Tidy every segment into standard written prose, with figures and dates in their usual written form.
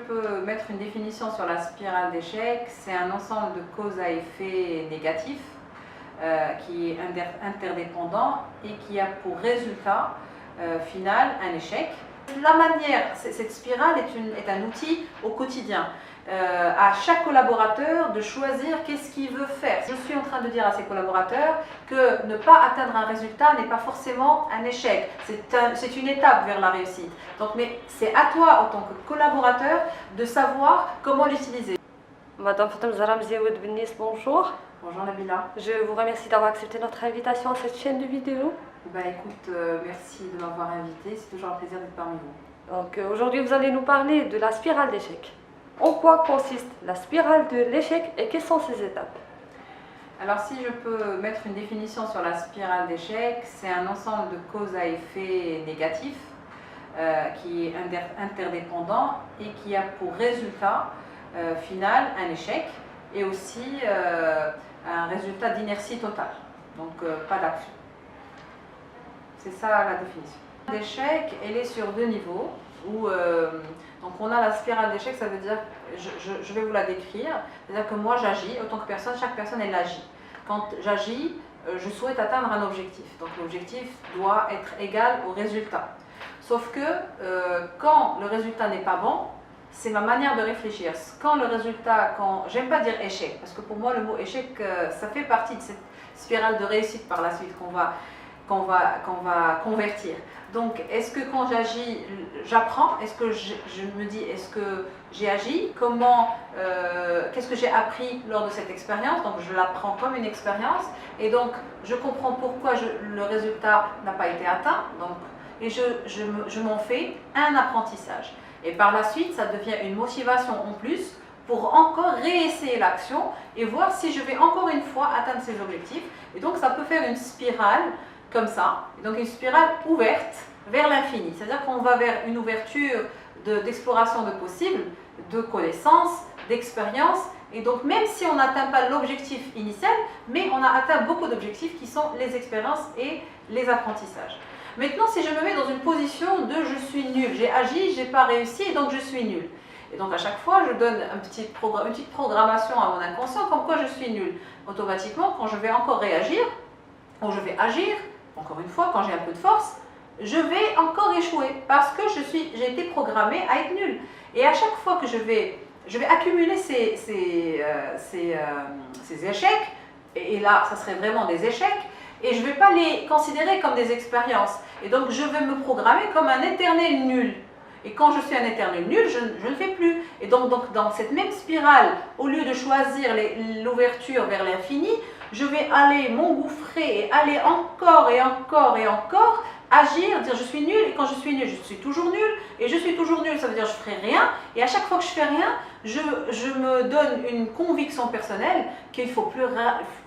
peux mettre une définition sur la spirale d'échec, c'est un ensemble de causes à effet négatifs qui est interdépendant et qui a pour résultat final un échec. La manière, cette spirale est un outil au quotidien. À chaque collaborateur de choisir qu'est-ce qu'il veut faire. Je suis en train de dire à ses collaborateurs que ne pas atteindre un résultat n'est pas forcément un échec, c'est une étape vers la réussite. Donc, mais c'est à toi en tant que collaborateur de savoir comment l'utiliser. Madame Fatem Zahra Mziaoud Bennis, bonjour. Bonjour Nabila. Je vous remercie d'avoir accepté notre invitation à cette chaîne de vidéo. Écoute, merci de m'avoir invité, c'est toujours un plaisir d'être parmi vous. Donc aujourd'hui vous allez nous parler de la spirale d'échec. En quoi consiste la spirale de l'échec et quelles sont ses étapes? Alors si je peux mettre une définition sur la spirale d'échec, c'est un ensemble de causes à effet négatifs qui est interdépendant et qui a pour résultat final un échec et aussi un résultat d'inertie totale, donc pas d'action. C'est ça la définition. L'échec, elle est sur deux niveaux. Donc on a la spirale d'échec, ça veut dire, je vais vous la décrire, c'est-à-dire que moi j'agis, autant que personne, chaque personne elle agit. Quand j'agis, je souhaite atteindre un objectif, donc l'objectif doit être égal au résultat. Sauf que quand le résultat n'est pas bon, c'est ma manière de réfléchir. Quand le résultat, j'aime pas dire échec, parce que pour moi le mot échec, ça fait partie de cette spirale de réussite par la suite qu'on va convertir. Donc, est-ce que quand j'agis, j'apprends? Est-ce que je me dis, est-ce que j'ai agi? Qu'est-ce que j'ai appris lors de cette expérience? Donc, je l'apprends comme une expérience. Et donc, je comprends pourquoi le résultat n'a pas été atteint. Donc, et je m'en fais un apprentissage. Et par la suite, ça devient une motivation en plus pour encore réessayer l'action et voir si je vais encore une fois atteindre ces objectifs. Et donc, ça peut faire une spirale comme ça, donc une spirale ouverte vers l'infini, c'est-à-dire qu'on va vers une ouverture d'exploration de possibles, de connaissances, d'expériences, et donc même si on n'atteint pas l'objectif initial, mais on a atteint beaucoup d'objectifs qui sont les expériences et les apprentissages. Maintenant, si je me mets dans une position de je suis nul, j'ai agi, j'ai pas réussi, et donc je suis nul. Et donc à chaque fois, je donne une petite programmation à mon inconscient comme quoi je suis nul. Automatiquement, quand je vais encore réagir, ou je vais agir, encore une fois, quand j'ai un peu de force, je vais encore échouer parce que j'ai été programmée à être nulle. Et à chaque fois que je vais accumuler ces échecs, et là, ça serait vraiment des échecs, et je ne vais pas les considérer comme des expériences. Et donc, je vais me programmer comme un éternel nul. Et quand je suis un éternel nul, je ne fais plus. Et donc dans cette même spirale, au lieu de choisir l'ouverture vers l'infini, je vais aller m'engouffrer et aller encore et encore et encore, agir, dire je suis nul, et quand je suis nul, je suis toujours nul, et je suis toujours nul, ça veut dire je ne ferai rien, et à chaque fois que je fais rien, je me donne une conviction personnelle qu'il ne faut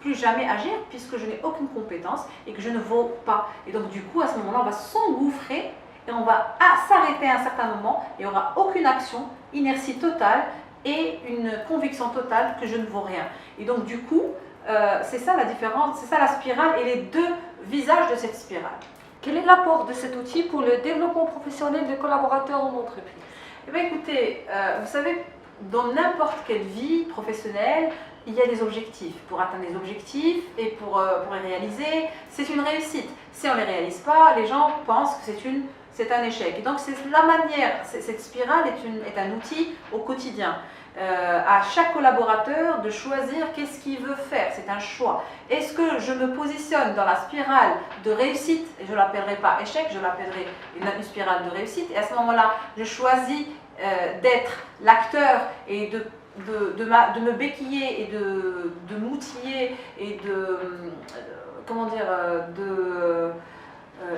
plus jamais agir, puisque je n'ai aucune compétence, et que je ne vaux pas. Et donc du coup, à ce moment-là, on va s'engouffrer, et on va s'arrêter à un certain moment, et il n'y aura aucune action, inertie totale, et une conviction totale que je ne vaux rien. Et donc du coup, c'est ça la différence, c'est ça la spirale et les deux visages de cette spirale. Quel est l'apport de cet outil pour le développement professionnel des collaborateurs en entreprise? Eh bien, écoutez, vous savez, dans n'importe quelle vie professionnelle, il y a des objectifs. Pour atteindre les objectifs et pour les réaliser, c'est une réussite. Si on ne les réalise pas, les gens pensent que c'est un échec. Et donc, c'est la manière, cette spirale est un outil au quotidien. À chaque collaborateur de choisir qu'est-ce qu'il veut faire, c'est un choix. Est-ce que je me positionne dans la spirale de réussite, et je ne l'appellerai pas échec, je l'appellerai une spirale de réussite, et à ce moment-là, je choisis d'être l'acteur et de me béquiller et de m'outiller et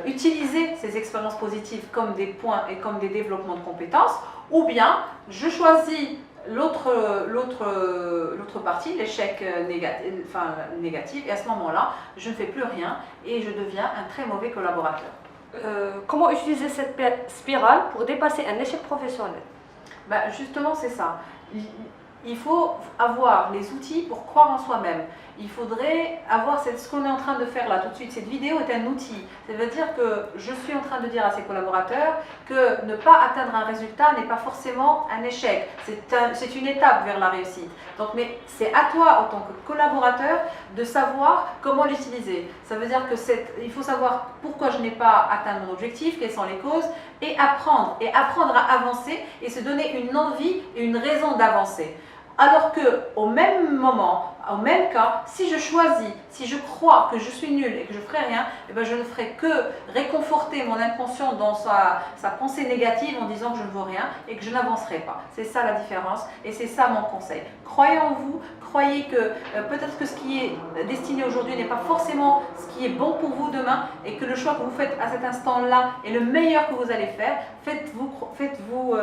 utiliser ces expériences positives comme des points et comme des développements de compétences, ou bien je choisis l'autre partie, l'échec négatif, et à ce moment-là, je ne fais plus rien et je deviens un très mauvais collaborateur. Comment utiliser cette spirale pour dépasser un échec professionnel? Justement, c'est ça. il faut avoir les outils pour croire en soi-même. Il faudrait avoir ce qu'on est en train de faire là tout de suite. Cette vidéo est un outil. Ça veut dire que je suis en train de dire à ses collaborateurs que ne pas atteindre un résultat n'est pas forcément un échec. C'est une étape vers la réussite. Donc, mais c'est à toi, en tant que collaborateur, de savoir comment l'utiliser. Ça veut dire que il faut savoir pourquoi je n'ai pas atteint mon objectif, quelles sont les causes, et apprendre à avancer et se donner une envie et une raison d'avancer. Alors que au même moment, au même cas, si je choisis, si je crois que je suis nulle et que je ne ferai rien, eh ben je ne ferai que réconforter mon inconscient dans sa pensée négative en disant que je ne vaux rien et que je n'avancerai pas. C'est ça la différence et c'est ça mon conseil. Croyez en vous, croyez que peut-être que ce qui est destiné aujourd'hui n'est pas forcément ce qui est bon pour vous demain et que le choix que vous faites à cet instant-là est le meilleur que vous allez faire. Faites-vous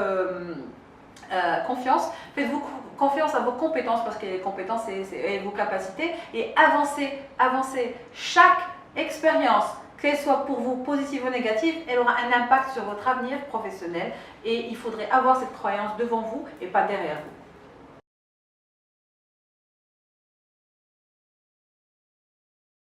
confiance, faites-vous confiance à vos compétences parce que les compétences et vos capacités et avancez. Chaque expérience, qu'elle soit pour vous positive ou négative, elle aura un impact sur votre avenir professionnel et il faudrait avoir cette croyance devant vous et pas derrière vous.